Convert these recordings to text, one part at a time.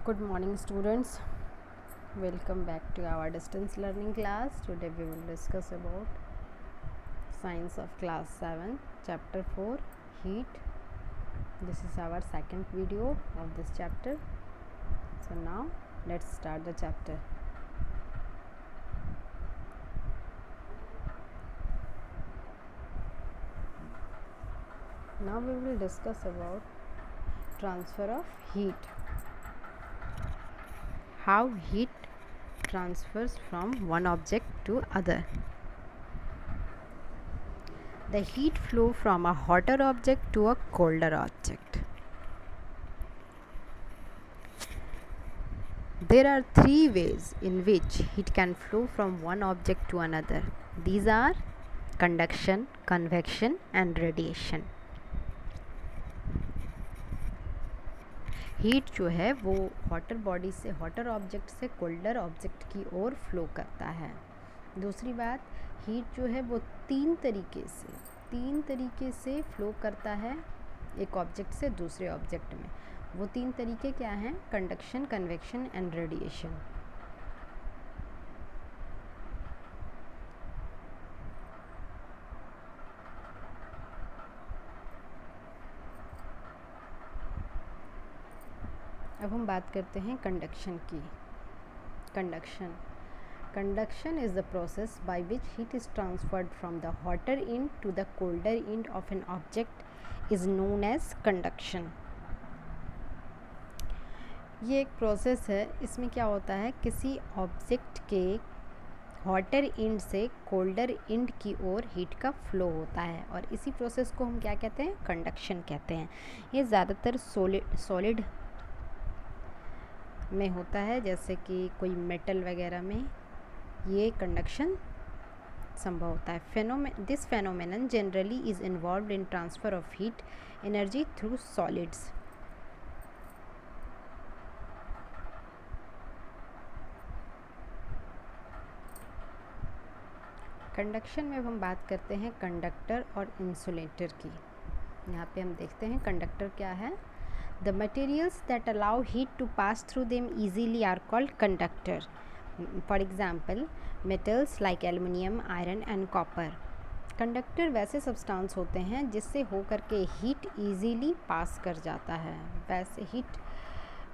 Good morning, students. Welcome back to our distance learning class. Today we will discuss about science of class 7, chapter 4, heat. This is our second video of this chapter. So now let's start the chapter. Now we will discuss about transfer of heat. How heat transfers from one object to other. The heat flow from a hotter object to a colder object. There are three ways in which heat can flow from one object to another. These are conduction, convection and radiation. Heat जो है वो hotter body से hotter object से colder object की ओर flow करता है. दूसरी बात, हीट जो है वो तीन तरीके से फ्लो करता है एक ऑब्जेक्ट से दूसरे ऑब्जेक्ट में. वो तीन तरीके क्या हैं? Conduction, convection and radiation. अब हम बात करते हैं कंडक्शन की. Conduction is the process by which heat is transferred from the hotter end to the colder end of an object is known as conduction. ये एक प्रोसेस है. इसमें क्या होता है, किसी ऑब्जेक्ट के हॉटर एंड से कोल्डर एंड की ओर हीट का फ्लो होता है और इसी प्रोसेस को हम क्या कहते हैं? कंडक्शन कहते हैं. ये ज़्यादातर सॉलिड में होता है, जैसे कि कोई मेटल वगैरह में ये कंडक्शन संभव होता है. This phenomenon generally is involved in transfer of heat energy through solids. Conduction में अब हम बात करते हैं कंडक्टर और इंसुलेटर की. यहाँ पे हम देखते हैं कंडक्टर क्या है. The materials that allow heat to pass through them easily are called conductor. For example, metals like aluminium, iron and copper. Conductor वैसे सब्सटेंस होते हैं जिससे होकर के हीट इजीली पास कर जाता है.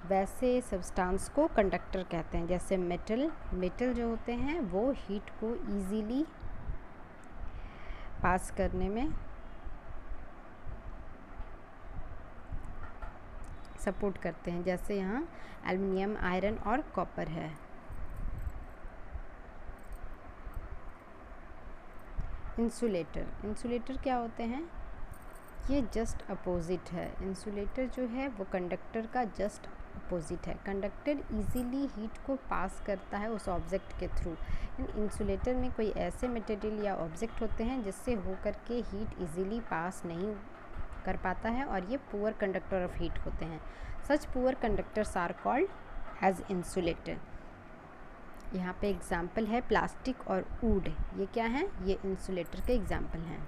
वैसे सब्सटेंस को कंडक्टर कहते हैं. जैसे मेटल जो होते हैं वो हीट को इजीली पास करने में सपोर्ट करते हैं. जैसे यहाँ एल्युमिनियम, आयरन और कॉपर है. इंसुलेटर क्या होते हैं? ये जस्ट अपोजिट है. इंसुलेटर जो है वो कंडक्टर का जस्ट अपोजिट है. कंडक्टर इजीली हीट को पास करता है उस ऑब्जेक्ट के थ्रू. इंसुलेटर में कोई ऐसे मटेरियल या ऑब्जेक्ट होते हैं जिससे होकर के हीट इजीली पास नहीं कर पाता है और ये पुअर कंडक्टर ऑफ हीट होते हैं. Such poor conductors are called as insulator. यहाँ पे एग्जाम्पल है प्लास्टिक और वुड. ये क्या है? ये इंसुलेटर के एग्जाम्पल हैं.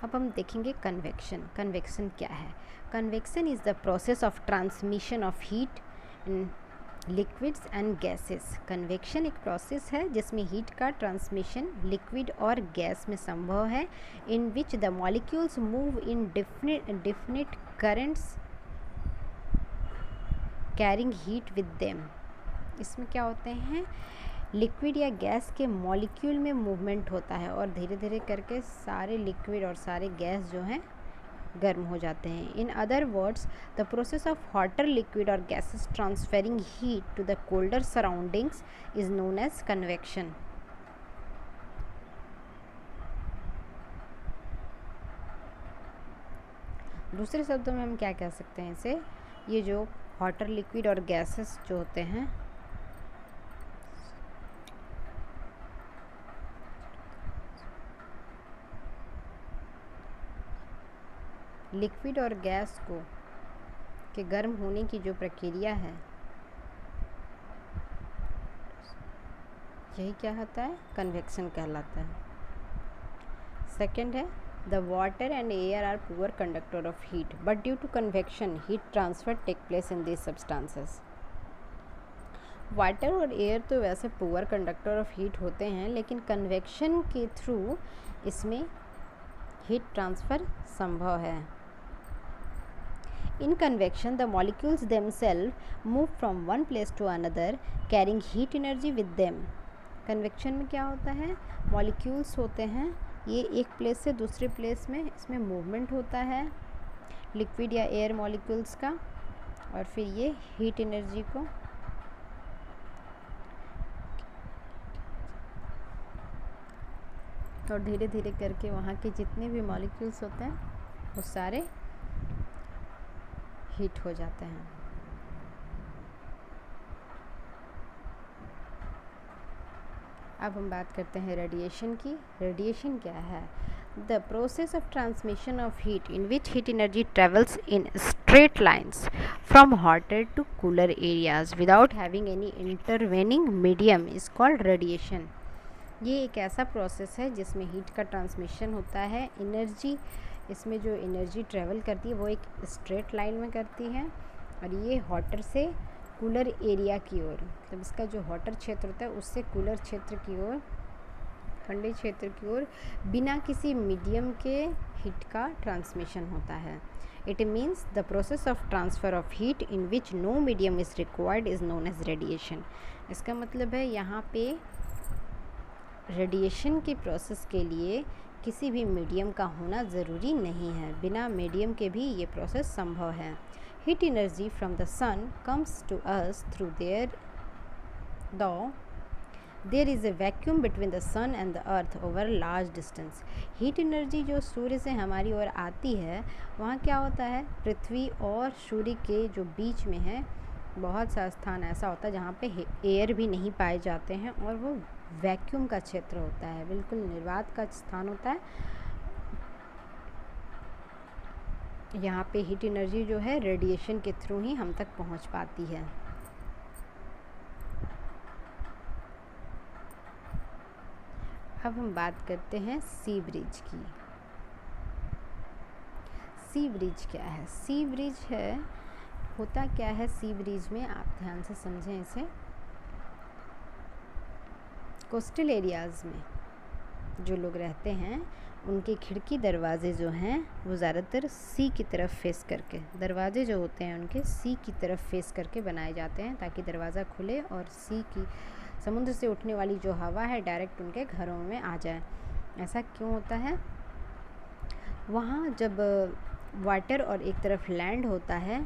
अब हम देखेंगे कन्वेक्शन क्या है. Convection is the process of transmission of heat in liquids and gases. Convection एक प्रोसेस है जिसमें हीट का ट्रांसमिशन लिक्विड और गैस में संभव है. In which the molecules move in definite currents carrying heat with them. इसमें क्या होते हैं? लिक्विड या गैस के मॉलिक्यूल में मूवमेंट होता है और धीरे धीरे करके सारे लिक्विड और सारे गैस जो हैं गर्म हो जाते हैं. In other words, the process of hotter liquid और gases transferring heat to the colder surroundings is known as convection. दूसरे शब्दों में हम क्या कह सकते हैं इसे? ये जो हॉटर लिक्विड और गैसेस जो होते हैं लिक्विड और गैस को के गर्म होने की जो प्रक्रिया है यही क्या होता है? कन्वेक्शन कहलाता है. सेकंड है The water and air are poor conductor of heat, but due to convection, heat transfer take place in these substances. Water और एयर तो वैसे पुअर कंडक्टर ऑफ हीट होते हैं, लेकिन कन्वेक्शन के थ्रू इसमें हीट ट्रांसफ़र संभव है. In convection, the molecules themselves move from one place to another, carrying heat energy with them. Convection में क्या होता है, मॉलिक्यूल्स होते हैं, ये एक प्लेस से दूसरे प्लेस में इसमें मूवमेंट होता है लिक्विड या एयर मॉलिक्यूल्स का, और फिर ये हीट एनर्जी को और धीरे धीरे करके वहाँ के जितने भी मॉलिक्यूल्स होते हैं वो सारे हीट हो जाते हैं. अब हम बात करते हैं रेडिएशन की. रेडिएशन क्या है? The process of transmission of heat in which heat energy travels in straight lines from hotter to cooler areas without having any intervening medium is called radiation. ये एक ऐसा प्रोसेस है जिसमें हीट का transmission होता है. एनर्जी, इसमें जो एनर्जी ट्रेवल करती है वो एक स्ट्रेट लाइन में करती है, और ये हॉटर से कूलर एरिया की ओर, मतलब इसका जो हॉटर क्षेत्र होता है उससे कूलर क्षेत्र की ओर, ठंडे क्षेत्र की ओर बिना किसी मीडियम के हीट का ट्रांसमिशन होता है. It means the process of transfer of heat in which no medium is required is known as radiation. इसका मतलब है यहाँ पे रेडिएशन के प्रोसेस के लिए किसी भी मीडियम का होना ज़रूरी नहीं है, बिना मीडियम के भी ये प्रोसेस संभव है. Heat energy from the sun comes to us through though there is a vacuum between the sun and the earth over large distance. Heat energy जो सूर्य से हमारी ओर आती है, वहाँ क्या होता है, पृथ्वी और सूर्य के जो बीच में है बहुत सा स्थान ऐसा होता है जहाँ पे एयर भी नहीं पाए जाते हैं, और वो वैक्यूम का क्षेत्र होता है, बिल्कुल निर्वात का स्थान होता है. यहाँ पे हीट एनर्जी जो है रेडिएशन के थ्रू ही हम तक पहुँच पाती है. अब हम बात करते हैं सी ब्रिज की. सी ब्रिज क्या है? सी ब्रिज है, होता क्या है सी ब्रिज में, आप ध्यान से समझें इसे. कोस्टल एरियाज़ में जो लोग रहते हैं उनके खिड़की दरवाजे जो हैं वो ज़्यादातर सी की तरफ फेस करके, दरवाजे जो होते हैं उनके सी की तरफ फेस करके बनाए जाते हैं, ताकि दरवाज़ा खुले और सी की, समुद्र से उठने वाली जो हवा है डायरेक्ट उनके घरों में आ जाए. ऐसा क्यों होता है? वहाँ जब वाटर और एक तरफ लैंड होता है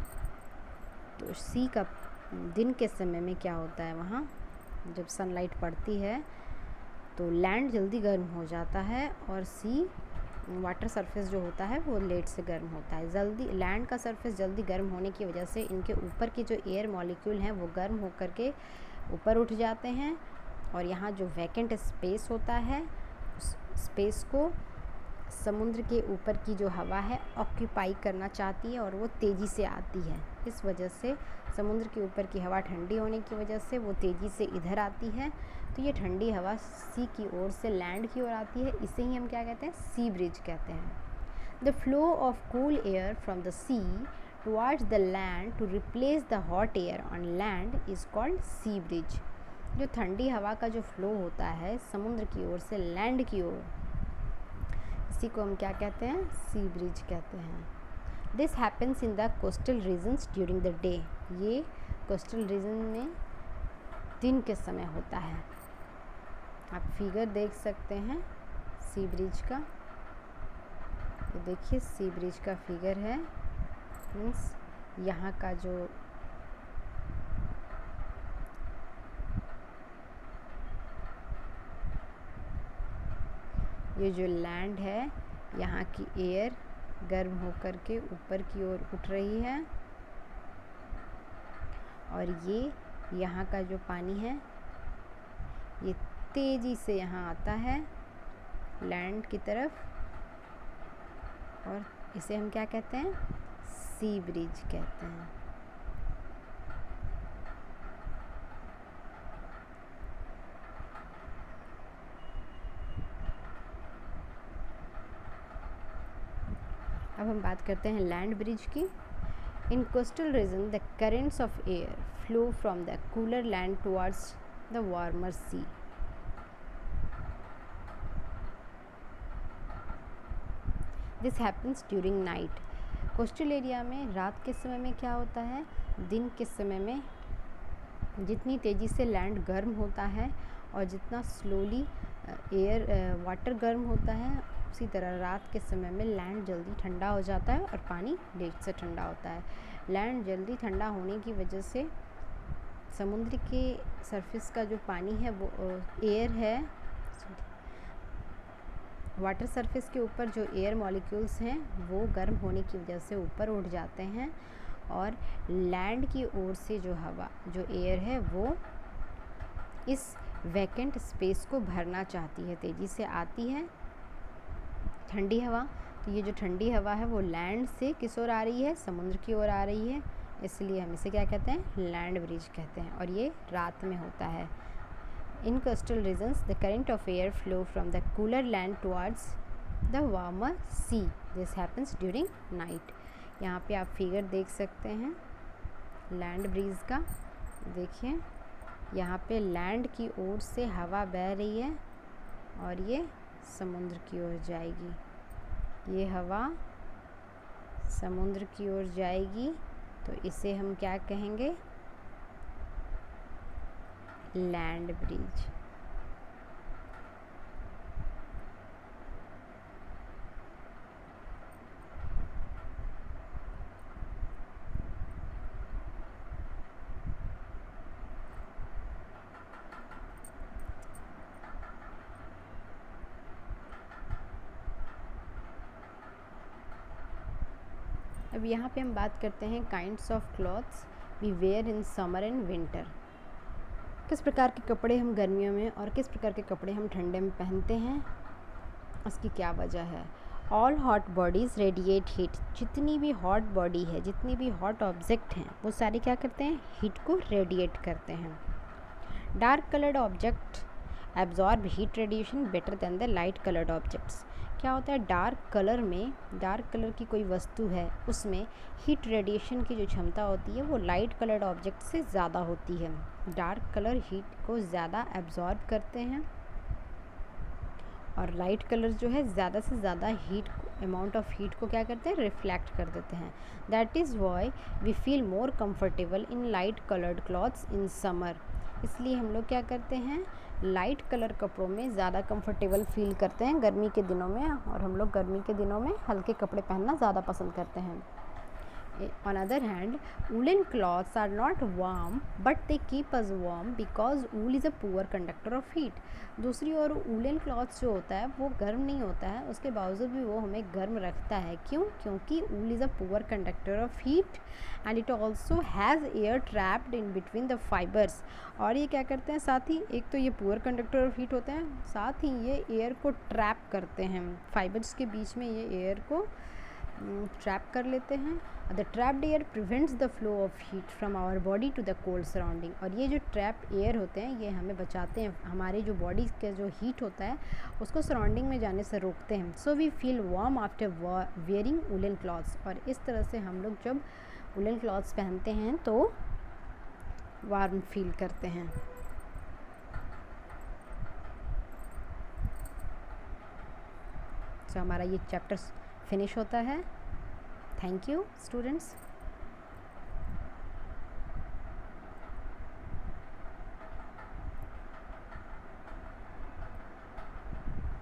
तो सी का दिन के समय में क्या होता है, वहाँ जब सनलाइट पड़ती है तो लैंड जल्दी गर्म हो जाता है, और सी वाटर सरफेस जो होता है वो लेट से गर्म होता है. जल्दी लैंड का सरफेस जल्दी गर्म होने की वजह से इनके ऊपर के जो एयर मॉलिक्यूल हैं वो गर्म होकर के ऊपर उठ जाते हैं, और यहाँ जो वैकेंट स्पेस होता है उस स्पेस को समुद्र के ऊपर की जो हवा है ऑक्यूपाई करना चाहती है, और वो तेज़ी से आती है. इस वजह से समुद्र के ऊपर की हवा ठंडी होने की वजह से वो तेज़ी से इधर आती है, तो ये ठंडी हवा सी की ओर से लैंड की ओर आती है. इसे ही हम क्या कहते हैं, सी ब्रिज कहते हैं. The flow of cool air from the sea towards the land to replace the hot air on land is called sea breeze. जो ठंडी हवा का जो फ्लो होता है समुद्र की ओर से लैंड की ओर, इसी को हम क्या कहते हैं, सी ब्रिज कहते हैं. This happens in the coastal regions during the day. ये कोस्टल रीजन में दिन के समय होता है. आप फिगर देख सकते हैं सी ब्रिज का, ये देखिए सी ब्रिज का फिगर है. मीन्स यहाँ का जो ये जो लैंड है, यहाँ की एयर गर्म होकर के ऊपर की ओर उठ रही है, और ये यहाँ का जो पानी है ये तेज़ी से यहाँ आता है लैंड की तरफ, और इसे हम क्या कहते हैं, सी ब्रिज कहते हैं. अब हम बात करते हैं लैंड ब्रिज की। In coastal region the currents of air flow from the cooler land towards the warmer sea. This happens during night. Coastal area में रात के समय में क्या होता है, दिन के समय में जितनी तेज़ी से लैंड गर्म होता है और जितना स्लोली एयर वाटर गर्म होता है, उसी तरह रात के समय में लैंड जल्दी ठंडा हो जाता है और पानी लेट से ठंडा होता है। लैंड जल्दी ठंडा होने की वजह से समुद्र के सरफेस का जो पानी है वो एयर है, वाटर सरफेस के ऊपर जो एयर मॉलिक्यूल्स हैं वो गर्म होने की वजह से ऊपर उठ जाते हैं और लैंड की ओर से जो हवा जो एयर है वो इस वैकेंट स्पेस को भरना चाहती है, तेज़ी से आती है ठंडी हवा। तो ये जो ठंडी हवा है वो लैंड से किस ओर आ रही है, समुद्र की ओर आ रही है, इसलिए हम इसे क्या कहते हैं, लैंड ब्रिज कहते हैं। और ये रात में होता है। In coastal regions the current of air flow from the cooler land towards the warmer sea. This happens during night. यहाँ पे आप फिगर देख सकते हैं लैंड ब्रीज का। देखिए यहाँ पे लैंड की ओर से हवा बह रही है और ये समुद्र की ओर जाएगी। ये हवा समुद्र की ओर जाएगी तो इसे हम क्या कहेंगे, लैंड ब्रिज। अब यहाँ पे हम बात करते हैं kinds of clothes we wear in summer and winter. किस प्रकार के कपड़े हम गर्मियों में और किस प्रकार के कपड़े हम ठंडे में पहनते हैं, उसकी क्या वजह है। All hot bodies radiate heat. जितनी भी हॉट बॉडी है, जितनी भी हॉट ऑब्जेक्ट हैं, वो सारे क्या करते हैं, हीट को रेडिएट करते हैं। Dark coloured object absorb heat radiation better than the light coloured objects. क्या होता है, डार्क कलर में, डार्क कलर की कोई वस्तु है उसमें हीट रेडिएशन की जो क्षमता होती है वो लाइट कलर्ड ऑब्जेक्ट से ज़्यादा होती है। डार्क कलर हीट को ज़्यादा एब्जॉर्ब करते हैं और लाइट कलर जो है ज़्यादा से ज़्यादा हीट, अमाउंट ऑफ हीट को क्या करते हैं, रिफ्लेक्ट कर देते हैं। That is why we feel more comfortable in light coloured clothes in summer. इसलिए हम लोग क्या करते हैं, लाइट कलर कपड़ों में ज़्यादा कंफर्टेबल फील करते हैं गर्मी के दिनों में, और हम लोग गर्मी के दिनों में हल्के कपड़े पहनना ज़्यादा पसंद करते हैं। On other hand, woolen cloths are not warm but they keep us warm because wool is a poor conductor of heat. दूसरी ओर वूलन क्लॉथ्स जो होता है वो गर्म नहीं होता है, उसके बावजूद भी वो हमें गर्म रखता है। क्यों? क्योंकि wool is a poor conductor of heat and it also has air trapped in between the fibers. और ये क्या करते हैं, साथ ही एक तो ये पुअर कंडक्टर ऑफ हीट होते हैं, साथ ही ये एयर को ट्रैप करते हैं, फाइबर्स के बीच में ये एयर को ट्रैप कर लेते हैं। The trapped air prevents the flow of heat from our body to the cold surrounding. और ये जो ट्रैप्ड एयर होते हैं ये हमें बचाते हैं, हमारे जो बॉडी का जो हीट होता है उसको सराउंडिंग में जाने से रोकते हैं। So we feel warm after wearing woollen clothes. और इस तरह से हम लोग जब वुलन क्लॉथ्स पहनते हैं तो वार्म फील करते हैं। सो हमारा ये चैप्टर फिनिश होता है। Thank you students.